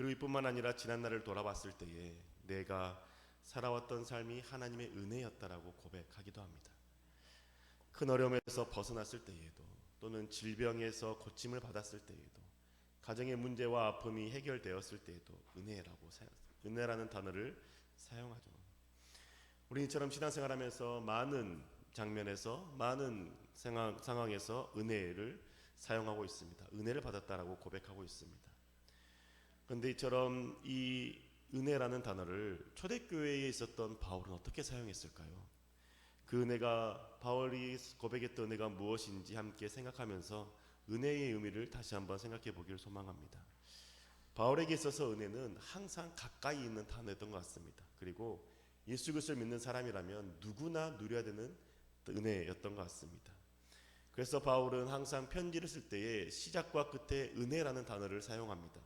그리고 이뿐만 아니라 지난 날을 돌아봤을 때에 내가 살아왔던 삶이 하나님의 은혜였다라고 고백하기도 합니다. 큰 어려움에서 벗어났을 때에도, 또는 질병에서 고침을 받았을 때에도, 가정의 문제와 아픔이 해결되었을 때에도 은혜라는 단어를 사용하죠. 우리 이처럼 신앙생활하면서 많은 장면에서, 많은 상황에서 은혜를 사용하고 있습니다. 은혜를 받았다라고 고백하고 있습니다. 그런데 이처럼 이 은혜라는 단어를 초대교회에 있었던 바울은 어떻게 사용했을까요? 그 은혜가, 바울이 고백했던 은혜가 무엇인지 함께 생각하면서 은혜의 의미를 다시 한번 생각해 보기를 소망합니다. 바울에게 있어서 은혜는 항상 가까이 있는 단어였던 것 같습니다. 그리고 예수 그리스도를 믿는 사람이라면 누구나 누려야 되는 은혜였던 것 같습니다. 그래서 바울은 항상 편지를 쓸 때에 시작과 끝에 은혜라는 단어를 사용합니다.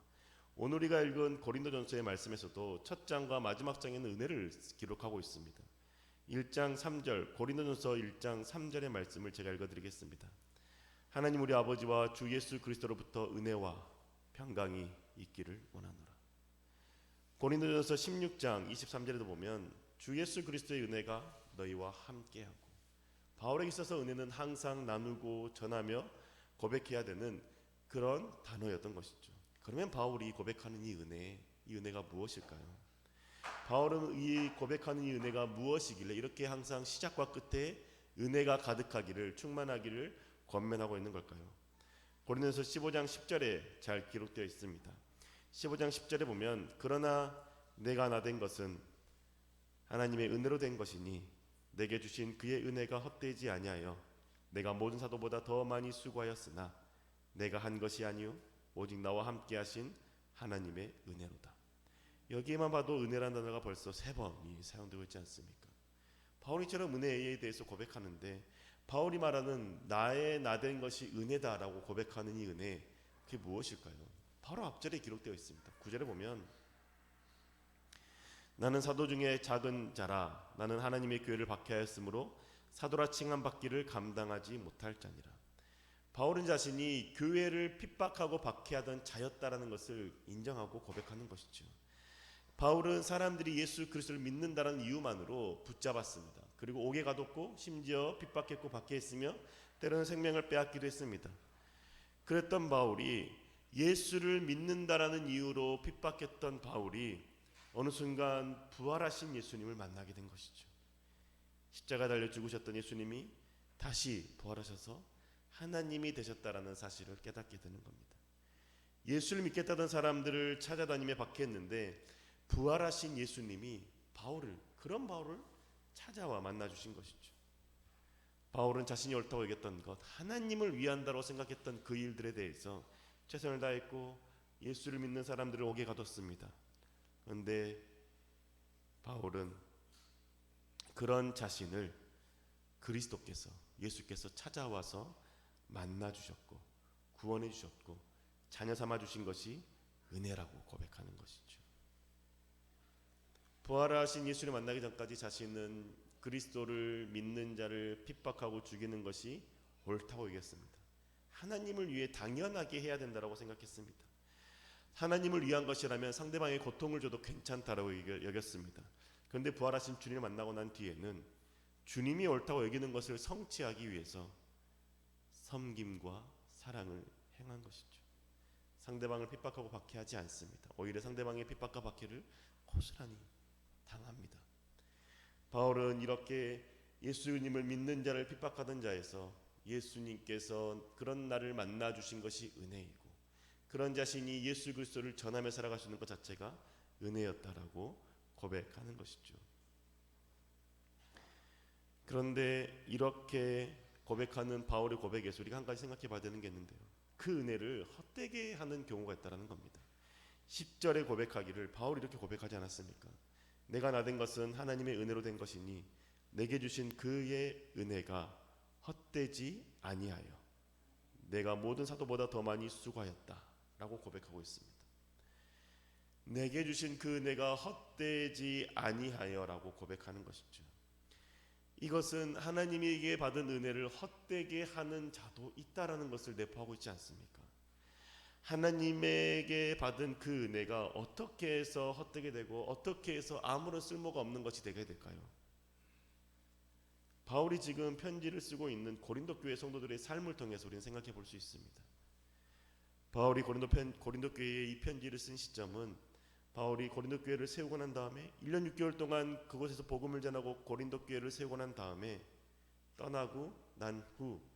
오늘 우리가 읽은 고린도전서의 말씀에서도 첫 장과 마지막 장에는 은혜를 기록하고 있습니다. 1장 3절, 고린도전서 1장 3절의 말씀을 제가 읽어드리겠습니다. 하나님 우리 아버지와 주 예수 그리스도로부터 은혜와 평강이 있기를 원하노라. 고린도전서 16장 23절에도 보면 주 예수 그리스도의 은혜가 너희와 함께하고, 바울에게 있어서 은혜는 항상 나누고 전하며 고백해야 되는 그런 단어였던 것이죠. 그러면 바울이 고백하는 이 은혜가 무엇일까요? 바울은 이 고백하는 이 은혜가 무엇이길래 이렇게 항상 시작과 끝에 은혜가 가득하기를, 충만하기를 권면하고 있는 걸까요? 고린도전서 15장 10절에 잘 기록되어 있습니다. 15장 10절에 보면 그러나 내가 나 된 것은 하나님의 은혜로 된 것이니 내게 주신 그의 은혜가 헛되지 아니하여 내가 모든 사도보다 더 많이 수고하였으나 내가 한 것이 아니요 오직 나와 함께 하신 하나님의 은혜로다. 여기에만 봐도 은혜라는 단어가 벌써 3번이 사용되고 있지 않습니까? 바울이처럼 은혜에 대해서 고백하는데, 바울이 말하는 나의 나 된 것이 은혜다라고 고백하는 이 은혜, 그게 무엇일까요? 바로 앞절에 기록되어 있습니다. 9절에 보면 나는 사도 중에 작은 자라 나는 하나님의 교회를 박해하였으므로 사도라 칭함 받기를 감당하지 못할 자니라. 바울은 자신이 교회를 핍박하고 박해하던 자였다라는 것을 인정하고 고백하는 것이죠. 바울은 사람들이 예수 그리스도를 믿는다는 이유만으로 붙잡았습니다. 그리고 옥에 가뒀고 심지어 핍박했고 박해했으며 때로는 생명을 빼앗기도 했습니다. 그랬던 바울이, 예수를 믿는다라는 이유로 핍박했던 바울이 어느 순간 부활하신 예수님을 만나게 된 것이죠. 십자가 달려 죽으셨던 예수님이 다시 부활하셔서 하나님이 되셨다라는 사실을 깨닫게 되는 겁니다. 예수를 믿겠다던 사람들을 찾아다니며 박해했는데 부활하신 예수님이 그런 바울을 찾아와 만나주신 것이죠. 바울은 자신이 옳다고 여겼던 것, 하나님을 위한다고 생각했던 그 일들에 대해서 최선을 다했고 예수를 믿는 사람들을 옥에 가뒀습니다. 그런데 바울은 그런 자신을 예수께서 찾아와서 만나주셨고 구원해 주셨고 자녀 삼아 주신 것이 은혜라고 고백하는 것이죠. 부활하신 예수를 만나기 전까지 자신은 그리스도를 믿는 자를 핍박하고 죽이는 것이 옳다고 여겼습니다. 하나님을 위해 당연하게 해야 된다고 생각했습니다. 하나님을 위한 것이라면 상대방의 고통을 줘도 괜찮다라고 여겼습니다. 그런데 부활하신 주님을 만나고 난 뒤에는 주님이 옳다고 여기는 것을 성취하기 위해서 섬김과 사랑을 행한 것이죠. 상대방을 핍박하고 박해하지 않습니다. 오히려 상대방의 핍박과 박해를 고스란히 당합니다. 바울은 이렇게 예수님을 믿는 자를 핍박하던 자에서 예수님께서 그런 나를 만나 주신 것이 은혜이고, 그런 자신이 예수 그리스도를 전하며 살아갈 수 있는 것 자체가 은혜였다라고 고백하는 것이죠. 그런데 이렇게 고백하는 바울의 고백에서 우리가 한 가지 생각해 봐야 되는 게 있는데요, 그 은혜를 헛되게 하는 경우가 있다는 겁니다. 10절에 고백하기를 바울이 이렇게 고백하지 않았습니까? 내가 나 된 것은 하나님의 은혜로 된 것이니 내게 주신 그의 은혜가 헛되지 아니하여 내가 모든 사도보다 더 많이 수고하였다 라고 고백하고 있습니다. 내게 주신 그 은혜가 헛되지 아니하여 라고 고백하는 것이죠. 이것은 하나님에게 받은 은혜를 헛되게 하는 자도 있다라는 것을 내포하고 있지 않습니까? 하나님에게 받은 그 은혜가 어떻게 해서 헛되게 되고 어떻게 해서 아무런 쓸모가 없는 것이 되게 될까요? 바울이 지금 편지를 쓰고 있는 고린도 교회 성도들의 삶을 통해서 우리는 생각해 볼 수 있습니다. 바울이 고린도 교회에 이 편지를 쓴 시점은 바울이 고린도 교회를 세우고 난 다음에 1년 6개월 동안 그곳에서 복음을 전하고 고린도 교회를 세우고 난 다음에 떠나고 난 후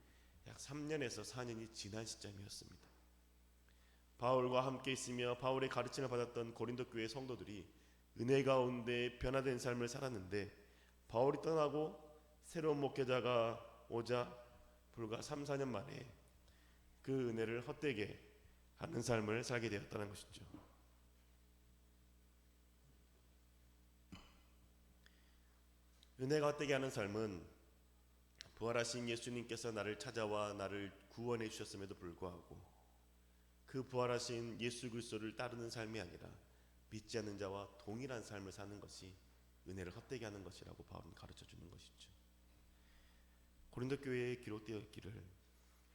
약 3년에서 4년이 지난 시점이었습니다. 바울과 함께 있으며 바울의 가르침을 받았던 고린도 교회 성도들이 은혜 가운데 변화된 삶을 살았는데 바울이 떠나고 새로운 목회자가 오자 불과 3, 4년 만에 그 은혜를 헛되게 하는 삶을 살게 되었다는 것이죠. 은혜가 헛되게 하는 삶은 부활하신 예수님께서 나를 찾아와 나를 구원해 주셨음에도 불구하고 그 부활하신 예수 그리스도를 따르는 삶이 아니라 믿지 않는 자와 동일한 삶을 사는 것이 은혜를 헛되게 하는 것이라고 바울은 가르쳐 주는 것이죠. 고린도 교회에 기록되어 있기를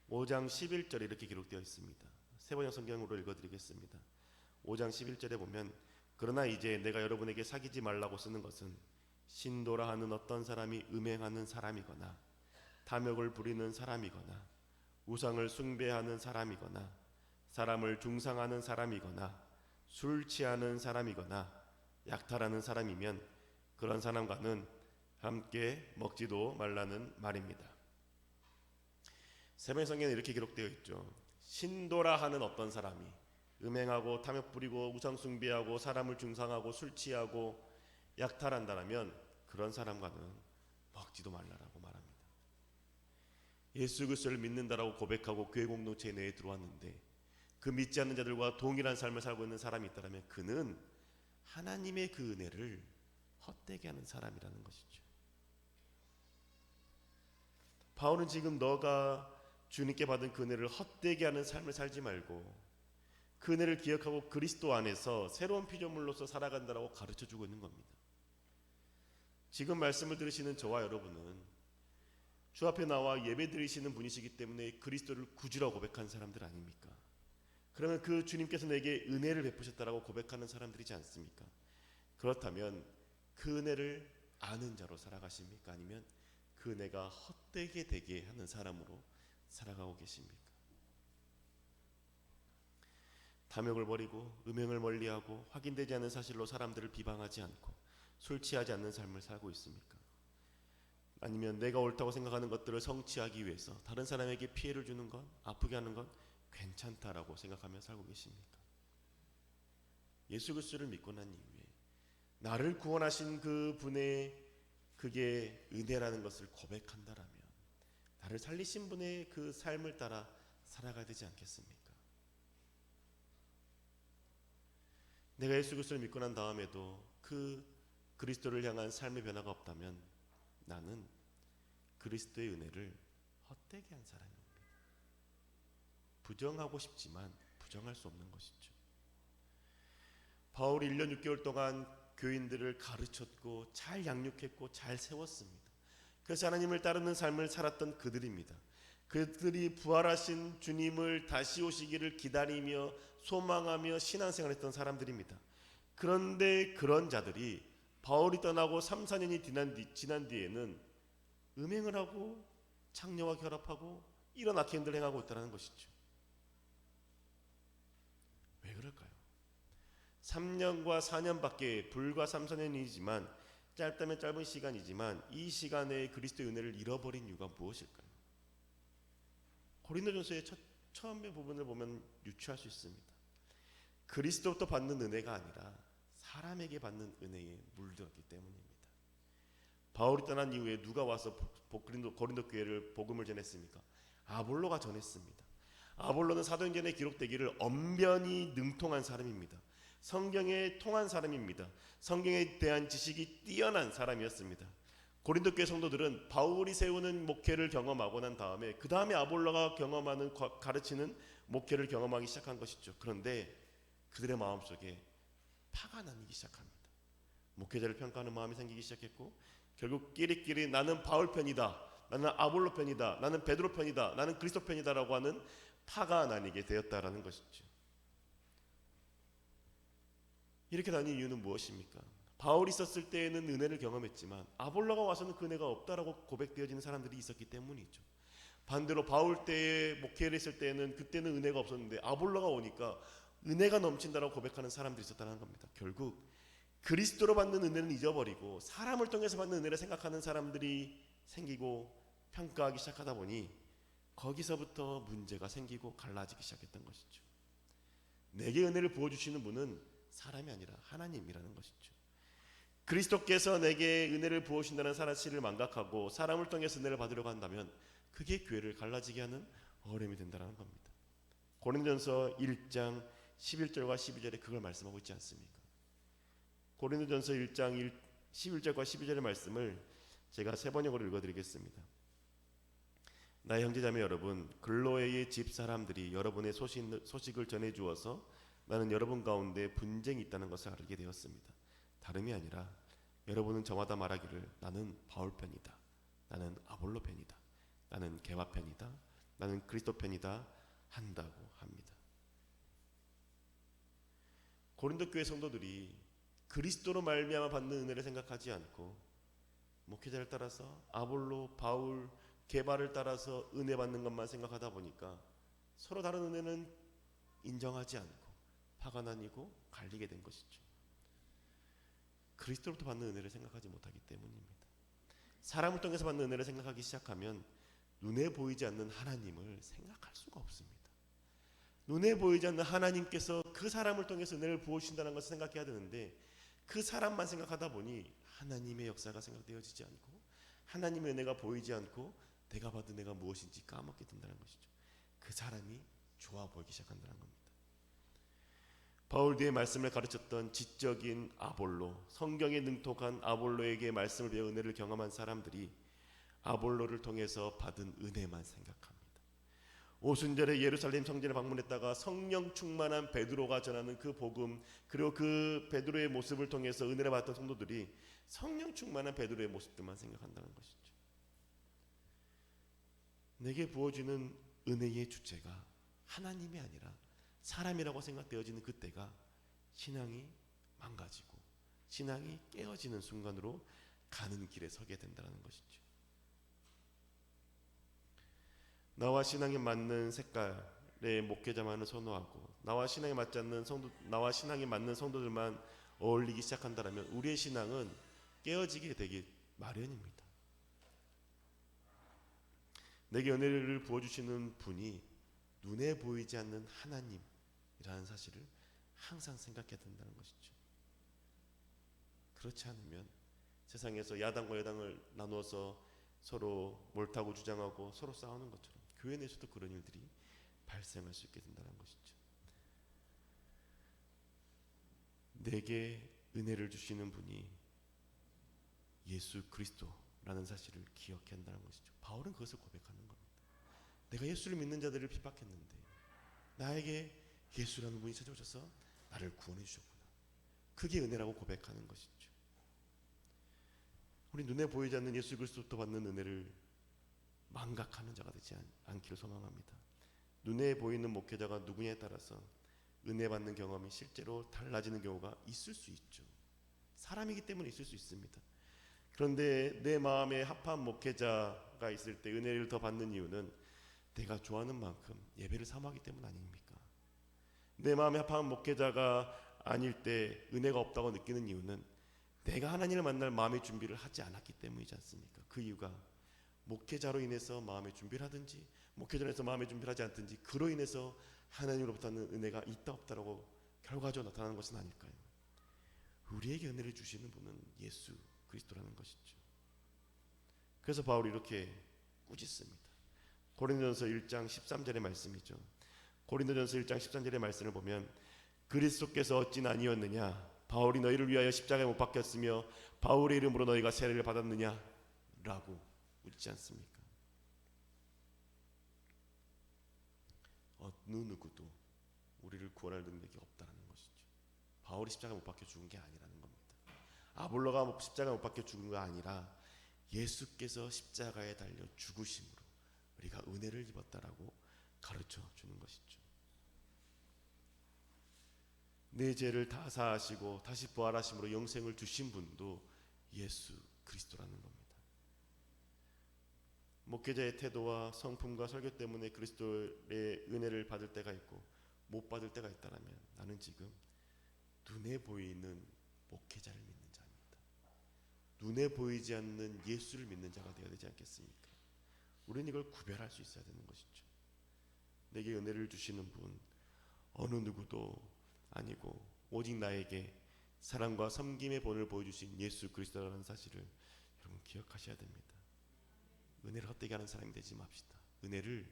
5장 11절에 이렇게 기록되어 있습니다. 세번역 성경으로 읽어드리겠습니다. 5장 11절에 보면 그러나 이제 내가 여러분에게 사귀지 말라고 쓰는 것은 신도라 하는 어떤 사람이 음행하는 사람이거나 탐욕을 부리는 사람이거나 우상을 숭배하는 사람이거나 사람을 중상하는 사람이거나 술 취하는 사람이거나 약탈하는 사람이면 그런 사람과는 함께 먹지도 말라는 말입니다. 세번 성경에 이렇게 기록되어 있죠. 신도라 하는 어떤 사람이 음행하고 탐욕 부리고 우상 숭배하고 사람을 중상하고 술 취하고 약탈한다면 그런 사람과는 먹지도 말라라고 말합니다. 예수 그리스도를 믿는다라고 고백하고 교회 공동체 내에 들어왔는데 그 믿지 않는 자들과 동일한 삶을 살고 있는 사람이 있다면 그는 하나님의 그 은혜를 헛되게 하는 사람이라는 것이죠. 바울은 지금 너가 주님께 받은 그 은혜를 헛되게 하는 삶을 살지 말고 그 은혜를 기억하고 그리스도 안에서 새로운 피조물로서 살아간다라고 가르쳐주고 있는 겁니다. 지금 말씀을 들으시는 저와 여러분은 주 앞에 나와 예배 드리시는 분이시기 때문에 그리스도를 구주라고 고백한 사람들 아닙니까? 그러면 그 주님께서 내게 은혜를 베푸셨다라고 고백하는 사람들이지 않습니까? 그렇다면 그 은혜를 아는 자로 살아가십니까? 아니면 그 은혜가 헛되게 되게 하는 사람으로 살아가고 계십니까? 탐욕을 버리고 음행을 멀리하고 확인되지 않는 사실로 사람들을 비방하지 않고 술 취하지 않는 삶을 살고 있습니까? 아니면 내가 옳다고 생각하는 것들을 성취하기 위해서 다른 사람에게 피해를 주는 것, 아프게 하는 것 괜찮다라고 생각하며 살고 계십니까? 예수 그리스도를 믿고 난 이후에 나를 구원하신 그 분의 그게 은혜라는 것을 고백한다라면 나를 살리신 분의 그 삶을 따라 살아가야 되지 않겠습니까? 내가 예수 그리스도를 믿고 난 다음에도 그 그리스도를 향한 삶의 변화가 없다면 나는 그리스도의 은혜를 헛되게 한 사람입니다. 부정하고 싶지만 부정할 수 없는 것이죠. 바울이 1년 6개월 동안 교인들을 가르쳤고 잘 양육했고 잘 세웠습니다. 그래서 하나님을 따르는 삶을 살았던 그들입니다. 그들이 부활하신 주님을 다시 오시기를 기다리며 소망하며 신앙생활했던 사람들입니다. 그런데 그런 자들이 바울이 떠나고 3, 4년이 지난 뒤에는 음행을 하고 창녀와 결합하고 이런 악한 행동을 행하고 있다는 것이죠. 왜 그럴까요? 3년과 4년밖에 불과 3, 4년이지만 짧다면 짧은 시간이지만 이 시간에 그리스도의 은혜를 잃어버린 이유가 무엇일까요? 고린도전서의 처음의 부분을 보면 유추할 수 있습니다. 그리스도부터 받는 은혜가 아니라 사람에게 받는 은혜에 물들었기 때문입니다. 바울이 떠난 이후에 누가 와서 고린도 교회를 복음을 전했습니까? 아볼로가 전했습니다. 아볼로는 사도행전에 기록되기를 언변이 능통한 사람입니다. 성경에 통한 사람입니다. 성경에 대한 지식이 뛰어난 사람이었습니다. 고린도 교회 성도들은 바울이 세우는 목회를 경험하고 난 다음에 그 다음에 아볼로가 경험하는 가르치는 목회를 경험하기 시작한 것이죠. 그런데 그들의 마음속에 파가 나기 시작합니다. 목회자를 평가하는 마음이 생기기 시작했고 결국 끼리끼리 나는 바울 편이다, 나는 아볼로 편이다, 나는 베드로 편이다, 나는 그리스도 편이다라고 하는 파가 나뉘게 되었다라는 것이죠. 이렇게 다닌 이유는 무엇입니까? 바울이 있었을 때에는 은혜를 경험했지만 아볼로가 와서는 그 은혜가 없다라고 고백되어지는 사람들이 있었기 때문이죠. 반대로 바울 때에 목회를 했을 때는 그때는 은혜가 없었는데 아볼로가 오니까 은혜가 넘친다라고 고백하는 사람들이 있었다는 겁니다. 결국 그리스도로 받는 은혜는 잊어버리고 사람을 통해서 받는 은혜를 생각하는 사람들이 생기고 평가하기 시작하다 보니 거기서부터 문제가 생기고 갈라지기 시작했던 것이죠. 내게 은혜를 부어주시는 분은 사람이 아니라 하나님이라는 것이죠. 그리스도께서 내게 은혜를 부어주신다는 사실을 망각하고 사람을 통해서 은혜를 받으려고 한다면 그게 교회를 갈라지게 하는 어려움이 된다는 겁니다. 고린도전서 1장 11절과 12절에 그걸 말씀하고 있지 않습니까? 고린도전서 1장 11절과 12절의 말씀을 제가 세 번역으로 읽어드리겠습니다. 나의 형제자매 여러분, 글로에의 집 사람들이 여러분의 소식을 전해주어서 나는 여러분 가운데 분쟁이 있다는 것을 알게 되었습니다. 다름이 아니라 여러분은 저마다 말하기를 나는 바울 편이다, 나는 아볼로 편이다, 나는 게바 편이다, 나는 그리스도 편이다 한다고 합니다. 고린도 교회 성도들이 그리스도로 말미암아 받는 은혜를 생각하지 않고 목회자를 따라서 아볼로, 바울, 게바를 따라서 은혜 받는 것만 생각하다 보니까 서로 다른 은혜는 인정하지 않고 화가 나뉘고 갈리게 된 것이죠. 그리스도로부터 받는 은혜를 생각하지 못하기 때문입니다. 사람을 통해서 받는 은혜를 생각하기 시작하면 눈에 보이지 않는 하나님을 생각할 수가 없습니다. 눈에 보이지 않는 하나님께서 그 사람을 통해서 은혜를 부어주신다는 것을 생각해야 되는데 그 사람만 생각하다 보니 하나님의 역사가 생각되어지지 않고 하나님의 은혜가 보이지 않고 내가 받은 은혜가 무엇인지 까먹게 된다는 것이죠. 그 사람이 좋아 보이기 시작한다는 겁니다. 바울 뒤에 말씀을 가르쳤던 지적인 아볼로, 성경에 능통한 아볼로에게 말씀을 배워 은혜를 경험한 사람들이 아볼로를 통해서 받은 은혜만 생각합니다. 오순절에 예루살렘 성전을 방문했다가 성령 충만한 베드로가 전하는 그 복음, 그리고 그 베드로의 모습을 통해서 은혜를 받았던 성도들이 성령 충만한 베드로의 모습들만 생각한다는 것이죠. 내게 부어주는 은혜의 주체가 하나님이 아니라 사람이라고 생각되어지는 그때가 신앙이 망가지고 신앙이 깨어지는 순간으로 가는 길에 서게 된다는 것이죠. 나와 신앙에 맞는 색깔의 목회자만을 선호하고 나와 신앙에 맞지 않는 나와 신앙에 맞는 성도들만 어울리기 시작한다면 우리의 신앙은 깨어지게 되기 마련입니다. 내게 은혜를 부어주시는 분이 눈에 보이지 않는 하나님이라는 사실을 항상 생각해야 된다는 것이죠. 그렇지 않으면 세상에서 야당과 여당을 나누어서 서로 몰타고 주장하고 서로 싸우는 것처럼 교회 내에서도 그런 일들이 발생할 수 있게 된다는 것이죠. 내게 은혜를 주시는 분이 예수 그리스도라는 사실을 기억해야 한다는 것이죠. 바울은 그것을 고백하는 겁니다. 내가 예수를 믿는 자들을 핍박했는데 나에게 예수라는 분이 찾아오셔서 나를 구원해 주셨구나. 그게 은혜라고 고백하는 것이죠. 우리 눈에 보이지 않는 예수 그리스도부터 받는 은혜를 망각하는 자가 되지 않기를 소망합니다. 눈에 보이는 목회자가 누구냐에 따라서 은혜 받는 경험이 실제로 달라지는 경우가 있을 수 있죠. 사람이기 때문에 있을 수 있습니다. 그런데 내 마음에 합한 목회자가 있을 때 은혜를 더 받는 이유는 내가 좋아하는 만큼 예배를 사모하기 때문 아닙니까? 내 마음에 합한 목회자가 아닐 때 은혜가 없다고 느끼는 이유는 내가 하나님을 만날 마음의 준비를 하지 않았기 때문이지 않습니까? 그 이유가 목회자로 인해서 마음의 준비를 하든지 목회자로 인해서 마음의 준비를 하지 않든지 그로 인해서 하나님으로부터는 은혜가 있다 없다라고 결과적으로 나타나는 것은 아닐까요? 우리에게 은혜를 주시는 분은 예수 그리스도라는 것이죠. 그래서 바울이 이렇게 꾸짖습니다. 고린도전서 1장 13절의 말씀이죠. 고린도전서 1장 13절의 말씀을 보면 그리스도께서 어찌 아니었느냐 바울이 너희를 위하여 십자가에 못 박혔으며 바울의 이름으로 너희가 세례를 받았느냐 라고 묻지 않습니까? 어느 누구도 우리를 구원할 능력이 없다는 것이죠. 바울이 십자가에 못 박혀 죽은 게 아니라는 겁니다. 아볼로가 십자가에 못 박혀 죽은 거 아니라 예수께서 십자가에 달려 죽으심으로 우리가 은혜를 입었다라고 가르쳐 주는 것이죠. 내 죄를 다 사하시고 다시 부활하심으로 영생을 주신 분도 예수 그리스도라는 겁니다. 목회자의 태도와 성품과 설교 때문에 그리스도의 은혜를 받을 때가 있고 못 받을 때가 있다면 나는 지금 눈에 보이는 목회자를 믿는 자입니다. 눈에 보이지 않는 예수를 믿는 자가 되어야 되지 않겠습니까? 우리는 이걸 구별할 수 있어야 되는 것이죠. 내게 은혜를 주시는 분 어느 누구도 아니고 오직 나에게 사랑과 섬김의 본을 보여주신 예수 그리스도라는 사실을 여러분 기억하셔야 됩니다. 은혜를 헛되게 하는 사람이 되지 맙시다. 은혜를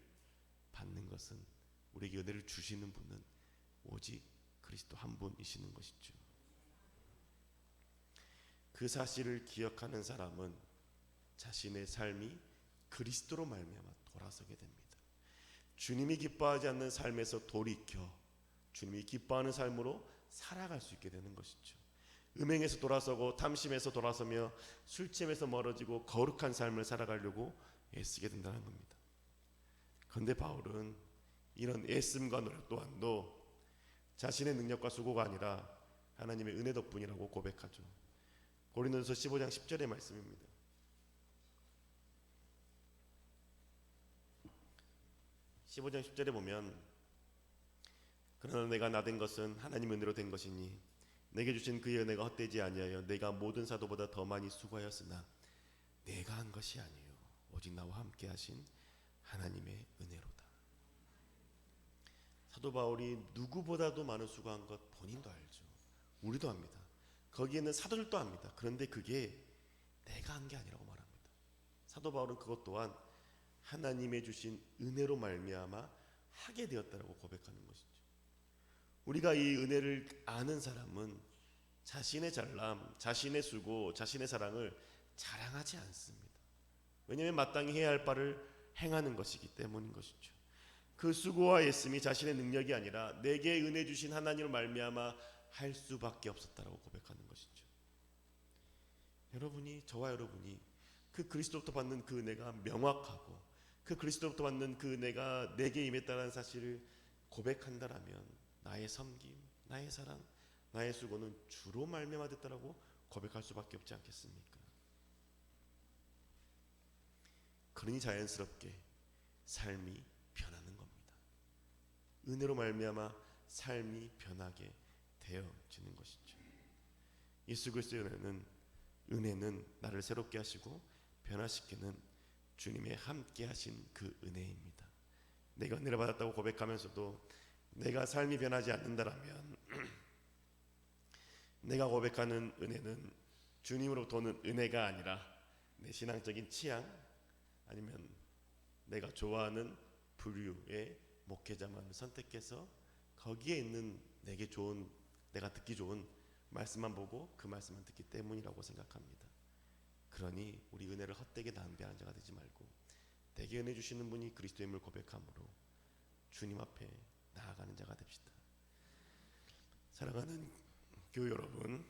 받는 것은, 우리에게 은혜를 주시는 분은 오직 그리스도 한 분이시는 것이죠. 그 사실을 기억하는 사람은 자신의 삶이 그리스도로 말미암아 돌아서게 됩니다. 주님이 기뻐하지 않는 삶에서 돌이켜 주님이 기뻐하는 삶으로 살아갈 수 있게 되는 것이죠. 음행에서 돌아서고 탐심에서 돌아서며 술취에서 멀어지고 거룩한 삶을 살아가려고 애쓰게 된다는 겁니다. 그런데 바울은 이런 애씀과 노력 또한도 자신의 능력과 수고가 아니라 하나님의 은혜 덕분이라고 고백하죠. 고린도전서 15장 10절의 말씀입니다. 15장 10절에 보면 그러나 내가 나된 것은 하나님의 은혜로 된 것이니 내게 주신 그의 은혜가 헛되지 아니하여 내가 모든 사도보다 더 많이 수고하였으나 내가 한 것이 아니요 오직 나와 함께 하신 하나님의 은혜로다. 사도 바울이 누구보다도 많은 수고한 것 본인도 알죠. 우리도 압니다. 거기에는 사도들도 압니다. 그런데 그게 내가 한 게 아니라고 말합니다. 사도 바울은 그것 또한 하나님의 주신 은혜로 말미암아 하게 되었다라고 고백하는 것이죠. 우리가 이 은혜를 아는 사람은 자신의 잘남, 자신의 수고, 자신의 사랑을 자랑하지 않습니다. 왜냐하면 마땅히 해야 할 바를 행하는 것이기 때문인 것이죠. 그 수고와 애씀이 자신의 능력이 아니라 내게 은혜 주신 하나님을 말미암아 할 수밖에 없었다라고 고백하는 것이죠. 여러분이, 저와 여러분이 그 그리스도로부터 받는 그 은혜가 명확하고 그 그리스도로부터 받는 그 은혜가 내게 임했다는 사실을 고백한다라면 나의 섬김, 나의 사랑, 나의 수고는 주로 말미암아 됐다라고 고백할 수밖에 없지 않겠습니까? 그러니 자연스럽게 삶이 변하는 겁니다. 은혜로 말미암아 삶이 변하게 되어지는 것이죠. 예수 그리스도의 은혜는 나를 새롭게 하시고 변화시키는 주님의 함께 하신 그 은혜입니다. 내가 은혜를 받았다고 고백하면서도 내가 삶이 변하지 않는다라면 내가 고백하는 은혜는 주님으로부터 오는 은혜가 아니라 내 신앙적인 취향 아니면 내가 좋아하는 부류의 목회자만 선택해서 거기에 있는 내게 좋은, 내가 듣기 좋은 말씀만 보고 그 말씀만 듣기 때문이라고 생각합니다. 그러니 우리 은혜를 헛되게 낭비하는 자가 되지 말고 내게 은혜 주시는 분이 그리스도임을 고백함으로 주님 앞에 나아가는 자가 됩시다. 사랑하는 교회 여러분,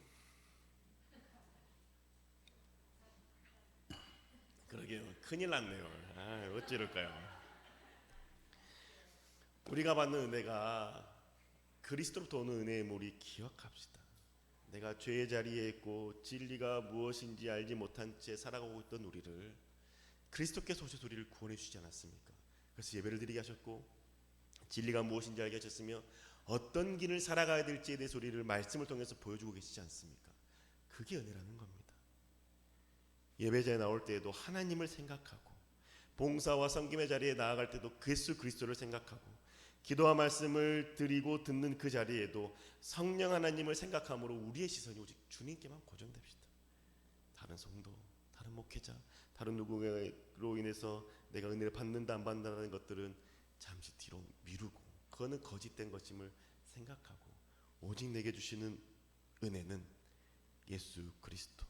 그러게요. 큰일 났네요. 어찌 이럴까요? 우리가 받는 은혜가 그리스도로부터 오는 은혜임을 우리 기억합시다. 내가 죄의 자리에 있고 진리가 무엇인지 알지 못한 채 살아가고 있던 우리를 그리스도께서 오셔서 우리를 구원해 주시지 않았습니까? 그래서 예배를 드리게 하셨고 진리가 무엇인지 알게 하셨으며 어떤 길을 살아가야 될지에 대해서 우리를 말씀을 통해서 보여주고 계시지 않습니까? 그게 은혜라는 겁니다. 예배자에 나올 때에도 하나님을 생각하고 봉사와 섬김의 자리에 나아갈 때도 예수 그리스도를 생각하고 기도와 말씀을 드리고 듣는 그 자리에도 성령 하나님을 생각함으로 우리의 시선이 오직 주님께만 고정됩시다. 다른 성도, 다른 목회자, 다른 누구로 인해서 내가 은혜를 받는다 안 받는다는 것들은 잠시 뒤로 미루고 그거는 거짓된 것임을 생각하고 오직 내게 주시는 은혜는 예수 그리스도,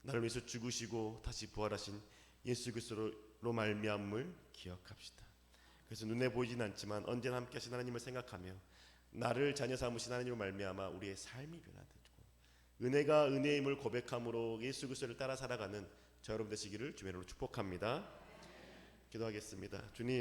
나를 위해서 죽으시고 다시 부활하신 예수 그리스도로 말미암을 기억합시다. 그래서 눈에 보이진 않지만 언제나 함께 하신 하나님을 생각하며 나를 자녀 삼으신 하나님으로 말미암아 우리의 삶이 변화되고 은혜가 은혜임을 고백함으로 예수 그리스도를 따라 살아가는 저 여러분 되시기를 주의 이름으로 축복합니다. 기도하겠습니다. 주님,